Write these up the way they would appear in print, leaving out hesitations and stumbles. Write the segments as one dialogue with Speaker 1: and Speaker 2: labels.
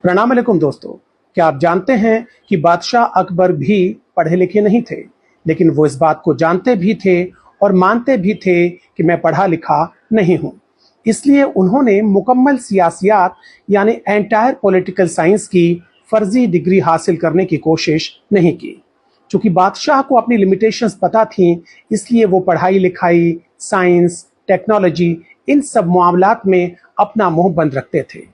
Speaker 1: प्रणाम अलैकुम दोस्तों। क्या आप जानते हैं कि बादशाह अकबर भी पढ़े लिखे नहीं थे, लेकिन वो इस बात को जानते भी थे और मानते भी थे कि मैं पढ़ा लिखा नहीं हूं। इसलिए उन्होंने मुकम्मल सियासियात यानी एंटायर पॉलिटिकल साइंस की फर्जी डिग्री हासिल करने की कोशिश नहीं की। चूंकि बादशाह को अपनी लिमिटेशंस पता थी, इसलिए वो पढ़ाई लिखाई, साइंस, टेक्नोलॉजी इन सब मामलात में अपना मुंह बंद रखते थे।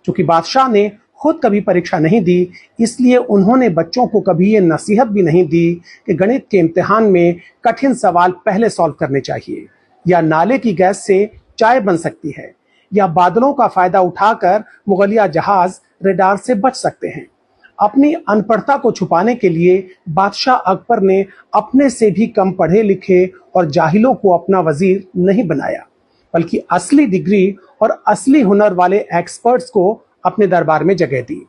Speaker 1: चूंकि बादशाह ने खुद कभी परीक्षा नहीं दी, इसलिए उन्होंने बच्चों को कभी ये नसीहत भी नहीं दी कि गणित के इम्तिहान में कठिन सवाल पहले सॉल्व करने चाहिए, या नाले की गैस से चाय बन सकती है, या बादलों का फायदा उठाकर मुगलिया जहाज रेडार से बच सकते हैं। अपनी अनपढ़ता को छुपाने के लिए बादशाह अकबर ने अपने से भी कम पढ़े लिखे और जाहिलों को अपना वजीर नहीं बनाया, बल्कि असली डिग्री और असली हुनर वाले एक्सपर्ट्स को अपने दरबार में जगह दी।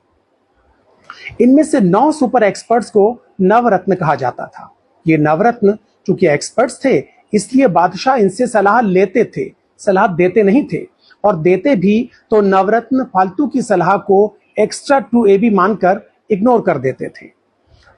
Speaker 1: इनमें से 9 सुपर एक्सपर्ट्स को नवरत्न कहा जाता था। ये नवरत्न चूंकि एक्सपर्ट्स थे, इसलिए बादशाह इनसे सलाह लेते थे, सलाह देते नहीं थे, और देते भी तो नवरत्न फालतू की सलाह को एक्स्ट्रा टू ए बी मानकर इग्नोर कर देते थे।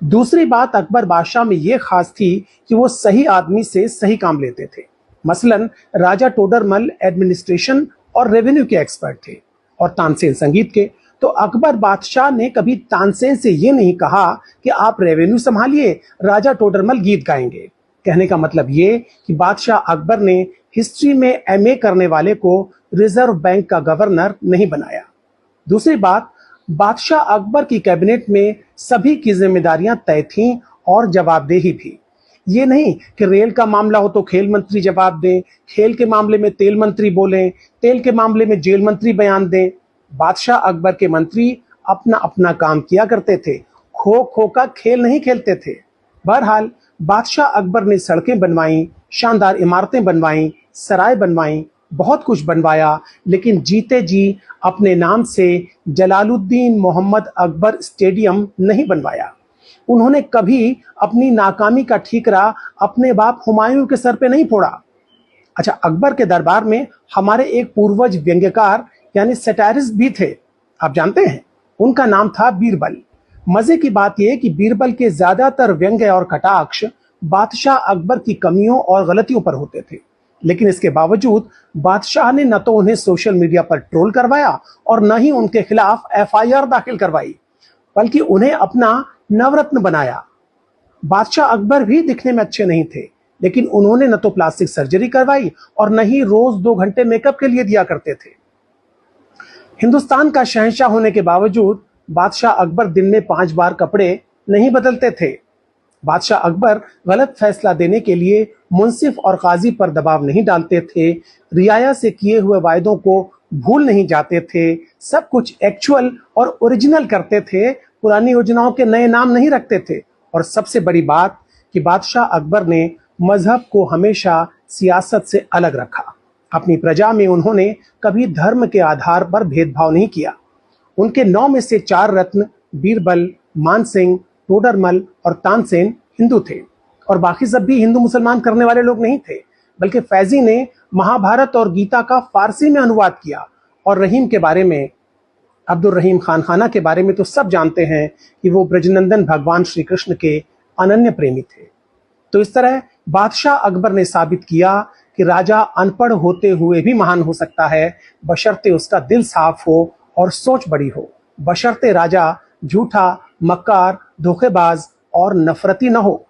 Speaker 1: दूसरी बात अकबर बादशाह में यह खास थी कि वो सही आदमी से सही काम लेते थे। मसलन राजा टोडरमल एडमिनिस्ट्रेशन और रेवेन्यू के एक्सपर्ट थे और तानसेन संगीत के। तो अकबर बादशाह ने कभी तानसेन से ये नहीं कहा कि आप रेवेन्यू संभालिए, राजा टोडरमल गीत गाएंगे। कहने का मतलब ये कि बादशाह अकबर ने हिस्ट्री में एमए करने वाले को रिजर्व बैंक का गवर्नर नहीं बनाया। दूसरी बात, बादशाह अकबर की कैबिनेट में सभी की जिम्मेदारियां तय थीं और जवाबदेही भी। ये नहीं कि रेल का मामला हो तो खेल मंत्री जवाब दें, खेल के मामले में तेल मंत्री बोलें, तेल के मामले में जेल मंत्री बयान दें। बादशाह अकबर के मंत्री अपना अपना काम किया करते थे, खो खो का खेल नहीं खेलते थे। बहरहाल बादशाह अकबर ने सड़कें बनवाई, शानदार इमारतें बनवाई, सराय बनवाई, बहुत कुछ बनवाया, लेकिन जीते जी अपने नाम से जलालुद्दीन मोहम्मद अकबर स्टेडियम नहीं बनवाया। उन्होंने कभी अपनी नाकामी का ठीकरा अपने बाप हुमायूं के सर पे नहीं फोड़ा। अच्छा, अकबर के दरबार में हमारे एक पूर्वज व्यंग्यकार यानी सैटारिस्ट भी थे, आप जानते हैं, उनका नाम था बीरबल। मजे की बात यह कि बीरबल के ज्यादातर व्यंग्य और कटाक्ष बादशाह अकबर की कमियों और गलतियों पर होते थे, लेकिन इसके बावजूद बादशाह ने न तो उन्हें सोशल मीडिया पर ट्रोल करवाया और न ही उनके खिलाफ एफआईआर दाखिल करवाई, बल्कि उन्हें अपना नवरत्न बनाया। बादशाह अकबर भी दिखने में अच्छे नहीं थे, लेकिन उन्होंने न तो प्लास्टिक सर्जरी करवाई और न ही रोज 2 घंटे मेकअप के लिए दिया करते थे। हिंदुस्तान का शहंशाह होने के बावजूद बादशाह अकबर दिन में 5 बार कपड़े नहीं बदलते थे। बादशाह अकबर गलत फैसला देने के लिए मुंसिफ और काजी पर दबाव नहीं डालते थे, रियाया से किए हुए वायदों को भूल नहीं जाते थे, सब कुछ एक्चुअल और ओरिजिनल करते थे, पुरानी योजनाओं के नए नाम नहीं रखते थे। और सबसे बड़ी बात कि बादशाह अकबर ने मजहब को हमेशा सियासत से अलग रखा। अपनी प्रजा में उन्होंने कभी धर्म के आधार पर भेदभाव नहीं किया। उनके 9 में से 4 रत्न बीरबल, मानसिंह, टोडरमल और तानसेन हिंदू थे, और बाकी सब भी हिंदू मुसलमान करने वाले लोग नहीं थे, बल्कि फैजी ने महाभारत और गीता का फारसी में अनुवाद किया। और रहीम के बारे में, अब्दुल रहीम खान खाना के बारे में तो सब जानते हैं कि वो ब्रजनंदन भगवान श्री कृष्ण के अनन्य प्रेमी थे। तो इस तरह बादशाह अकबर ने साबित किया कि राजा अनपढ़ होते हुए भी महान हो सकता है, बशर्ते उसका दिल साफ हो और सोच बड़ी हो, बशर्ते राजा झूठा, मक्कार, धोखेबाज और नफरती न हो।